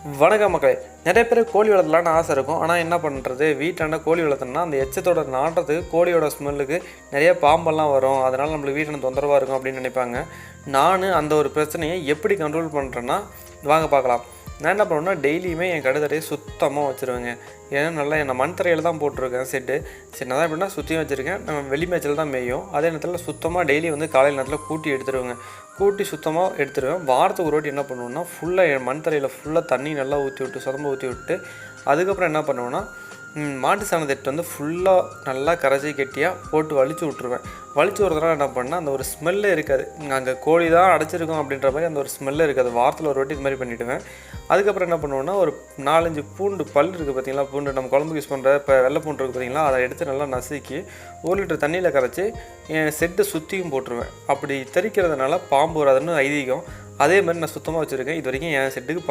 வணக்கம் மக்களே. நிறைய பேர் கோழி வளர்த்தலான்னு ஆசை இருக்கும். ஆனால் என்ன பண்ணுறது, வீட்டாண்ட கோழி வளர்த்தோம்னா அந்த எச்சத்தோட நாட்டுறதுக்கு கோழியோட ஸ்மெல்லுக்கு நிறைய பாம்பெல்லாம் வரும். அதனால் நம்மளுக்கு வீட்டில் தொந்தரவாக இருக்கும் அப்படின்னு நினைப்பாங்க. நான் அந்த ஒரு பிரச்சனையை எப்படி கண்ட்ரோல் பண்ணுறேன்னா வாங்க பார்க்கலாம். நான் என்ன பண்ணுவேன்னா டெய்லியுமே என் கடுதரையை சுத்தமாக வச்சுருவேங்க. ஏன்னா நல்லா நான் மண் தரையில் தான் போட்டிருக்கேன் செட்டு. சரி நான் தான் எப்படின்னா சுற்றியும் வச்சுருக்கேன். நம்ம வெளி மேய்ச்சல் தான் மேயும். அதே நேரத்தில் சுத்தமாக டெய்லி காலையில் நேரத்தில் கூட்டி எடுத்துருவேங்க. கூட்டி சுத்தமாக எடுத்துருவேன். வாரத்துக்கு ஒரு வாட்டி என்ன பண்ணுவேன்னா ஃபுல்லாக என் மண் தரையில் ஃபுல்லாக தண்ணி நல்லா ஊற்றி விட்டு சொதம்ப ஊற்றி விட்டு அதுக்கப்புறம் என்ன பண்ணுவேன்னா மாட்டு சாணத்தை ஃபுல்லாக நல்லா கரைச்சி கெட்டியாக போட்டு வலிச்சு விட்ருவேன். வலிச்சு விட்றதுனால என்ன பண்ணால் அந்த ஒரு ஸ்மெல்லே இருக்காது. அங்கே கோழி தான் அடைச்சிருக்கோம் அப்படின்ற மாதிரி அந்த ஒரு ஸ்மெல்லே இருக்காது. வாரத்தில் ஒரு வாட்டி இது மாதிரி பண்ணிவிடுவேன். அதுக்கப்புறம் என்ன பண்ணுவேன்னா ஒரு 4-5 பூண்டு பல் இருக்குது பார்த்தீங்களா, பூண்டு நம்ம குழம்புக்கு யூஸ் பண்ணுற இப்போ வெள்ளை பூண்டு இருக்குது பார்த்தீங்களா, அதை எடுத்து நல்லா நசுக்கி 1 லிட்டர் தண்ணியில் கரைச்சி என் செட்டை சுற்றியும் போட்டுருவேன். அப்படி தெறிக்கிறதுனால பாம்பு வராதுன்னு ஐதீகம். அதே மாதிரி நான் சுத்தமாக வச்சுருக்கேன். இது வரைக்கும் என் செட்டுக்கு